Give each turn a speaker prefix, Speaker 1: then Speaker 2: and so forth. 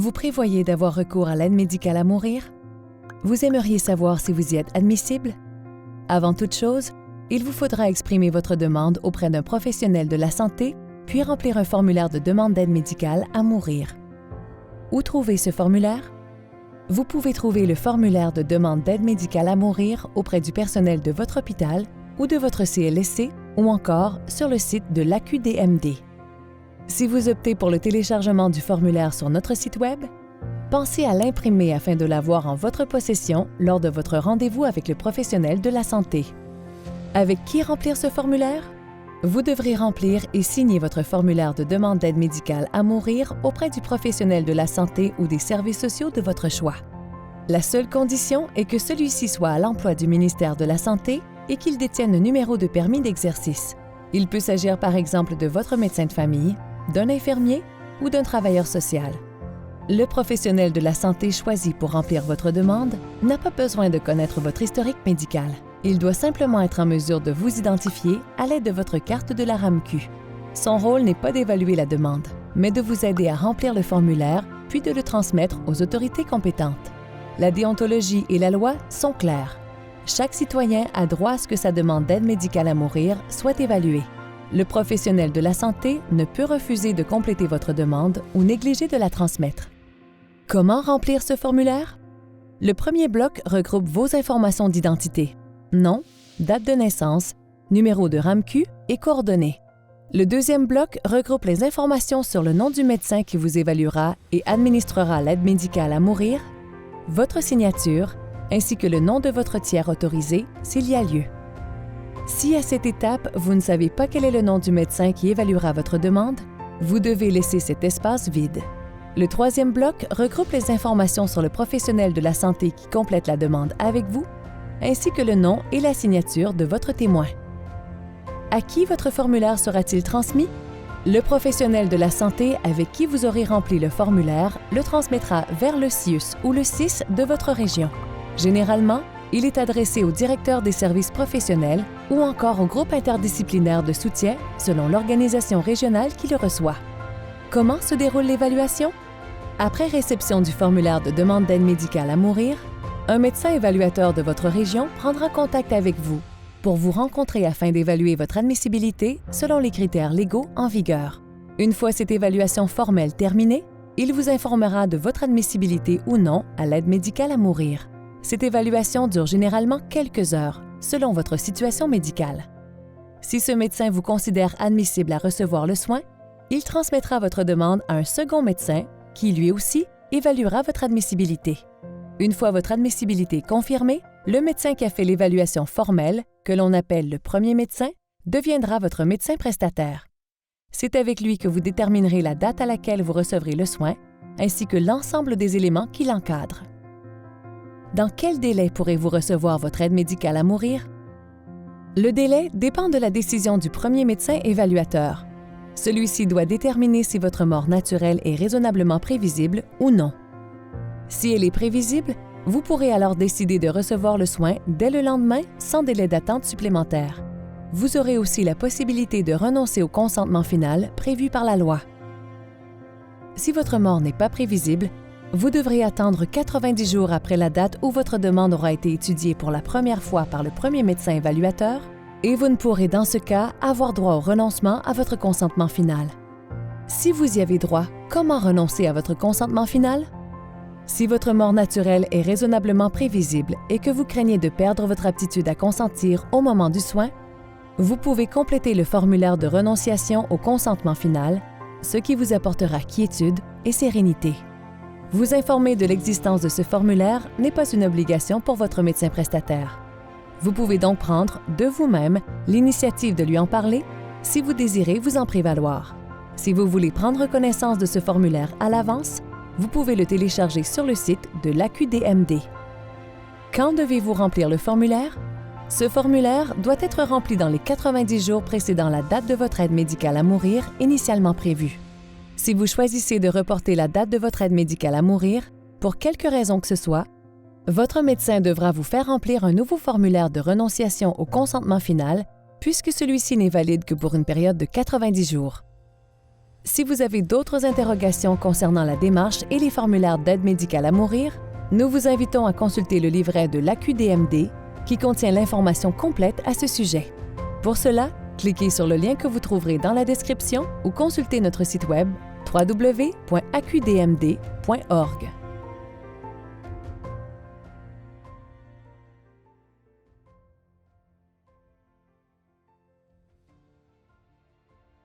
Speaker 1: Vous prévoyez d'avoir recours à l'aide médicale à mourir? Vous aimeriez savoir si vous y êtes admissible? Avant toute chose, il vous faudra exprimer votre demande auprès d'un professionnel de la santé, puis remplir un formulaire de demande d'aide médicale à mourir. Où trouver ce formulaire? Vous pouvez trouver le formulaire de demande d'aide médicale à mourir auprès du personnel de votre hôpital ou de votre CLSC ou encore sur le site de l'AQDMD. Si vous optez pour le téléchargement du formulaire sur notre site Web, pensez à l'imprimer afin de l'avoir en votre possession lors de votre rendez-vous avec le professionnel de la santé. Avec qui remplir ce formulaire? Vous devrez remplir et signer votre formulaire de demande d'aide médicale à mourir auprès du professionnel de la santé ou des services sociaux de votre choix. La seule condition est que celui-ci soit à l'emploi du ministère de la Santé et qu'il détienne un numéro de permis d'exercice. Il peut s'agir par exemple de votre médecin de famille, d'un infirmier ou d'un travailleur social. Le professionnel de la santé choisi pour remplir votre demande n'a pas besoin de connaître votre historique médical. Il doit simplement être en mesure de vous identifier à l'aide de votre carte de la RAMQ. Son rôle n'est pas d'évaluer la demande, mais de vous aider à remplir le formulaire puis de le transmettre aux autorités compétentes. La déontologie et la loi sont claires. Chaque citoyen a droit à ce que sa demande d'aide médicale à mourir soit évaluée. Le professionnel de la santé ne peut refuser de compléter votre demande ou négliger de la transmettre. Comment remplir ce formulaire? Le premier bloc regroupe vos informations d'identité: nom, date de naissance, numéro de RAMQ et coordonnées. Le deuxième bloc regroupe les informations sur le nom du médecin qui vous évaluera et administrera l'aide médicale à mourir, votre signature, ainsi que le nom de votre tiers autorisé s'il y a lieu. Si à cette étape, vous ne savez pas quel est le nom du médecin qui évaluera votre demande, vous devez laisser cet espace vide. Le troisième bloc regroupe les informations sur le professionnel de la santé qui complète la demande avec vous, ainsi que le nom et la signature de votre témoin. À qui votre formulaire sera-t-il transmis? Le professionnel de la santé avec qui vous aurez rempli le formulaire le transmettra vers le CIUS ou le CIS de votre région. Généralement, il est adressé au directeur des services professionnels ou encore au groupe interdisciplinaire de soutien selon l'organisation régionale qui le reçoit. Comment se déroule l'évaluation? Après réception du formulaire de demande d'aide médicale à mourir, un médecin évaluateur de votre région prendra contact avec vous pour vous rencontrer afin d'évaluer votre admissibilité selon les critères légaux en vigueur. Une fois cette évaluation formelle terminée, il vous informera de votre admissibilité ou non à l'aide médicale à mourir. Cette évaluation dure généralement quelques heures, selon votre situation médicale. Si ce médecin vous considère admissible à recevoir le soin, il transmettra votre demande à un second médecin qui, lui aussi, évaluera votre admissibilité. Une fois votre admissibilité confirmée, le médecin qui a fait l'évaluation formelle, que l'on appelle le premier médecin, deviendra votre médecin prestataire. C'est avec lui que vous déterminerez la date à laquelle vous recevrez le soin, ainsi que l'ensemble des éléments qui l'encadrent. Dans quel délai pourrez-vous recevoir votre aide médicale à mourir? Le délai dépend de la décision du premier médecin évaluateur. Celui-ci doit déterminer si votre mort naturelle est raisonnablement prévisible ou non. Si elle est prévisible, vous pourrez alors décider de recevoir le soin dès le lendemain sans délai d'attente supplémentaire. Vous aurez aussi la possibilité de renoncer au consentement final prévu par la loi. Si votre mort n'est pas prévisible, vous devrez attendre 90 jours après la date où votre demande aura été étudiée pour la première fois par le premier médecin évaluateur et vous ne pourrez dans ce cas avoir droit au renoncement à votre consentement final. Si vous y avez droit, comment renoncer à votre consentement final? Si votre mort naturelle est raisonnablement prévisible et que vous craignez de perdre votre aptitude à consentir au moment du soin, vous pouvez compléter le formulaire de renonciation au consentement final, ce qui vous apportera quiétude et sérénité. Vous informer de l'existence de ce formulaire n'est pas une obligation pour votre médecin prestataire. Vous pouvez donc prendre, de vous-même, l'initiative de lui en parler si vous désirez vous en prévaloir. Si vous voulez prendre connaissance de ce formulaire à l'avance, vous pouvez le télécharger sur le site de l'AQDMD. Quand devez-vous remplir le formulaire? Ce formulaire doit être rempli dans les 90 jours précédant la date de votre aide médicale à mourir initialement prévue. Si vous choisissez de reporter la date de votre aide médicale à mourir, pour quelque raison que ce soit, votre médecin devra vous faire remplir un nouveau formulaire de renonciation au consentement final puisque celui-ci n'est valide que pour une période de 90 jours. Si vous avez d'autres interrogations concernant la démarche et les formulaires d'aide médicale à mourir, nous vous invitons à consulter le livret de l'AQDMD qui contient l'information complète à ce sujet. Pour cela, cliquez sur le lien que vous trouverez dans la description ou consultez notre site web www.aqdmd.org.